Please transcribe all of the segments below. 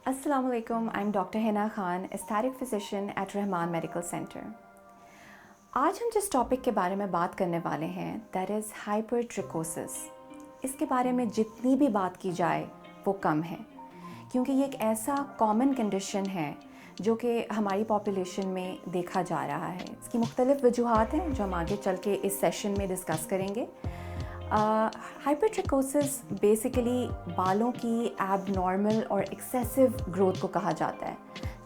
Assalamu alaikum, I'm Dr. Hina Khan, aesthetic physician at Rahman Medical Center. आज हम जिस topic के बारे में बात करने वाले हैं दैट इज़ हाइपरट्रिकोसिस. इसके बारे में जितनी भी बात की जाए वो कम है, क्योंकि ये एक ऐसा कॉमन कंडीशन है जो कि हमारी पॉपुलेशन में देखा जा रहा है. इसकी मुख्तलिफ वजूहात हैं जो हम आगे चल के इस सेशन में डिस्कस करेंगे. हाइपरट्रिकोसिस बेसिकली बालों की एबनॉर्मल और एक्सेसिव ग्रोथ को कहा जाता है,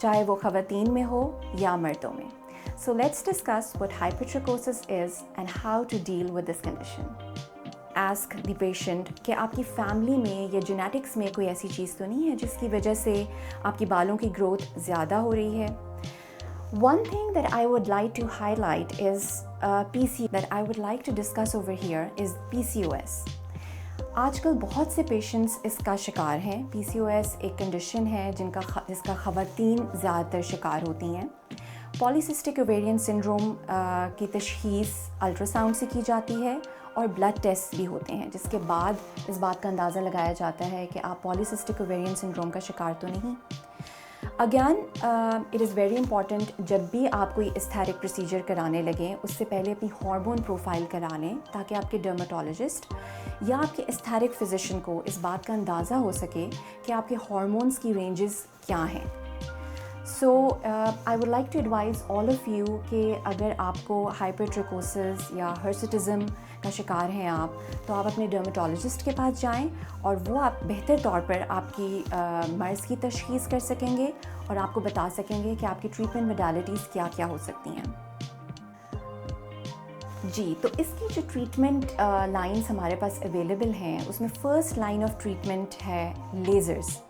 चाहे वो ख़वातीन में हो या मर्दों में. So let's discuss what hypertrichosis is and how to deal with this condition. Ask the patient कि आपकी फैमिली में या जेनेटिक्स में कोई ऐसी चीज़ तो नहीं है जिसकी वजह से आपकी बालों की ग्रोथ ज़्यादा हो रही है. One thing that I would like to highlight is that I would like to discuss over here is PCOS. आजकल बहुत से पेशेंट्स इसका शिकार हैं. PCOS एक कंडीशन है जिसका ख़वातीन ज़्यादातर शिकार होती हैं. पॉलीसिस्टिक ओवेरियन सिंड्रोम की तशख़ीस अल्ट्रासाउंड से की जाती है और ब्लड टेस्ट भी होते हैं, जिसके बाद इस बात का अंदाज़ा लगाया जाता है कि आप पॉलीसिस्टिक ओवेरियन सिंड्रोम का शिकार तो नहीं. Again it is very important, जब भी आप कोई एस्थेटिक प्रोसीजर कराने लगें उससे पहले अपनी हार्मोन प्रोफाइल करा लें, ताकि आपके डर्मेटोलॉजिस्ट या आपके एस्थेटिक फिजिशियन को इस बात का अंदाज़ा हो सके कि आपके हार्मोन्स की रेंजेस क्या हैं. So I would like to advise all of you कि अगर आपको हाइपरट्रिकोसिस या हिर्सुटिज़म का शिकार हैं आप, तो आप अपने डर्मेटोलॉजिस्ट के पास जाएं और वो आप बेहतर तौर पर आपकी मर्ज़ की तशख़ीस कर सकेंगे और आपको बता सकेंगे कि आपकी ट्रीटमेंट मोडालिटीज़ क्या क्या हो सकती हैं. जी, तो इसकी जो ट्रीटमेंट लाइंस हमारे पास अवेलेबल हैं उसमें फ़र्स्ट लाइन ऑफ ट्रीटमेंट है lasers.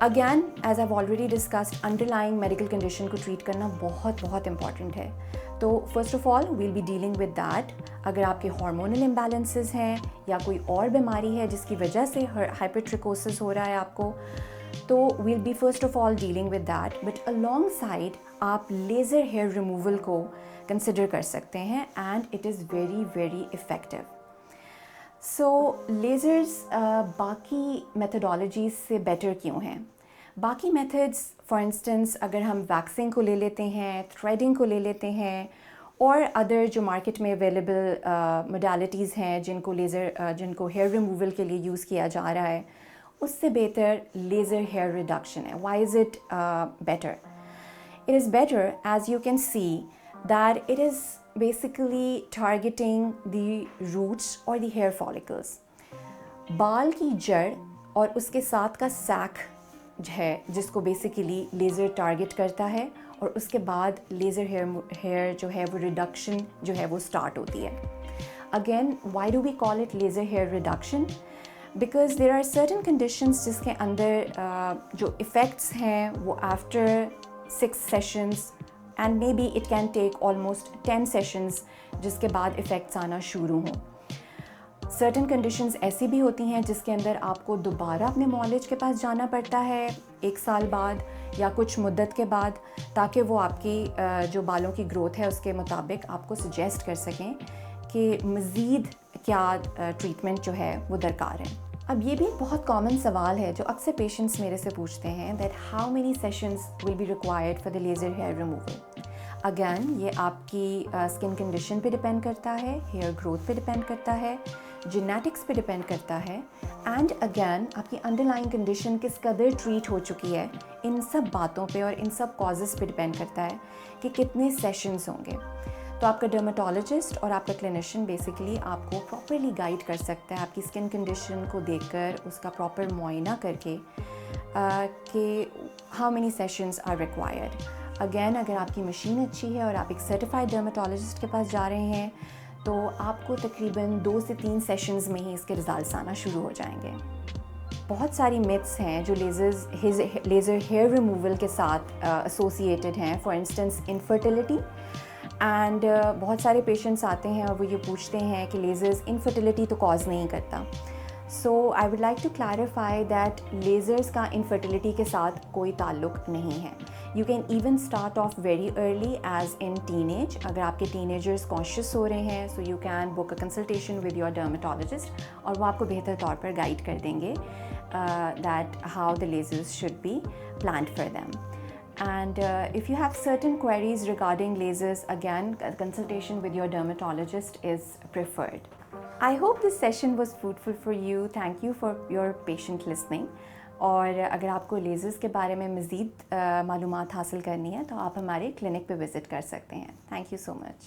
Again as I already discussed, underlying medical condition को ट्रीट करना बहुत इंपॉर्टेंट है. तो first of all we'll be dealing with that. अगर आपके हार्मोनल इम्बैलेंसेस हैं या कोई और बीमारी है जिसकी वजह से हाइपरट्रिकोसिस हो रहा है आपको, तो we'll be first of all dealing with that. But alongside आप लेज़र हेयर रिमूवल को कंसिडर कर सकते हैं and it is very effective. So lasers बाकी मेथडोलॉजीज़ से बेटर क्यों हैं? बाकी मेथड्स, फॉर इंस्टेंस अगर हम वैक्सिंग को ले लेते हैं, थ्रेडिंग को ले लेते हैं और अदर जो मार्केट में अवेलेबल मोडालिटीज़ हैं जिनको हेयर रिमूवल के लिए यूज़ किया जा रहा है, उससे बेहतर लेज़र हेयर रिडक्शन है. Why is it better? It is better, as you can see, that it is basically targeting the roots or the hair follicles. बाल की जड़ और उसके साथ का सैक है जिसको बेसिकली लेज़र टारगेट करता है, और उसके बाद लेज़र हेयर जो है वो रिडक्शन जो है वो स्टार्ट होती है. Again, why do we call it laser hair reduction? Because there are certain conditions जिसके अंदर जो इफ़ेक्ट्स हैं वो after 6 sessions and maybe it can take almost 10 sessions जिसके बाद इफ़ेक्ट्स आना शुरू हों. सर्टन कंडीशंस ऐसी भी होती हैं जिसके अंदर आपको दोबारा अपने मॉलिज के पास जाना पड़ता है 1 साल बाद या कुछ मुद्दत के बाद, ताकि वो आपकी जो बालों की ग्रोथ है उसके मुताबिक आपको सजेस्ट कर सकें कि मज़ीद क्या ट्रीटमेंट जो है वो दरकार है. अब ये भी एक बहुत कॉमन सवाल है जो अक्सर पेशेंट्स मेरे से पूछते हैं, that how many sessions will be required for the laser hair removal. Again, ये आपकी स्किन कंडीशन पे डिपेंड करता है, हेयर ग्रोथ पे डिपेंड करता है, जेनेटिक्स पे डिपेंड करता है, एंड अगैन आपकी अंडरलाइंग कंडीशन किस कदर ट्रीट हो चुकी है, इन सब बातों पे और इन सब कॉजेज़ पे डिपेंड करता है कि कितने सेशंस होंगे. तो आपका डर्मेटोलॉजिस्ट और आपका क्लिनिशियन बेसिकली आपको प्रॉपरली गाइड कर सकता है आपकी स्किन कंडीशन को देखकर, उसका प्रॉपर मुआयना करके कि how many sessions are required. Again, अगर आपकी मशीन अच्छी है और आप एक सर्टिफाइड डर्मेटोलॉजिस्ट के पास जा रहे हैं, तो आपको तकरीबन 2 से 3 सेशंस में ही इसके रिजल्ट्स आना शुरू हो जाएंगे. बहुत सारी मिथ्स हैं जो लेज़र हेयर रिमूवल के साथ एसोसिएटेड हैं. फॉर इंस्टेंस इनफर्टिलिटी, एंड बहुत सारे पेशेंट्स आते हैं और वो ये पूछते हैं कि लेज़र्स इनफर्टिलिटी तो कॉज नहीं करता. So I would like to clarify that lasers का इनफर्टिलिटी के साथ कोई ताल्लुक़ नहीं है. You can even start off very early age in teenage. अगर आपके टीनेजर्स कॉन्शियस हो रहे हैं, so you can book a consultation with your dermatologist और वो आपको बेहतर तौर पर गाइड कर देंगे that how the lasers should be planned for them. And if you have certain queries regarding lasers, again, a consultation with your dermatologist is preferred. I hope this session was fruitful for you. Thank you for your patient listening. اور اگر آپ کو lasers کے بارے میں مزید معلومات حاصل کرنی ہے تو آپ ہمارے کلینک پہ وزٹ کر سکتے ہیں. Thank you so much.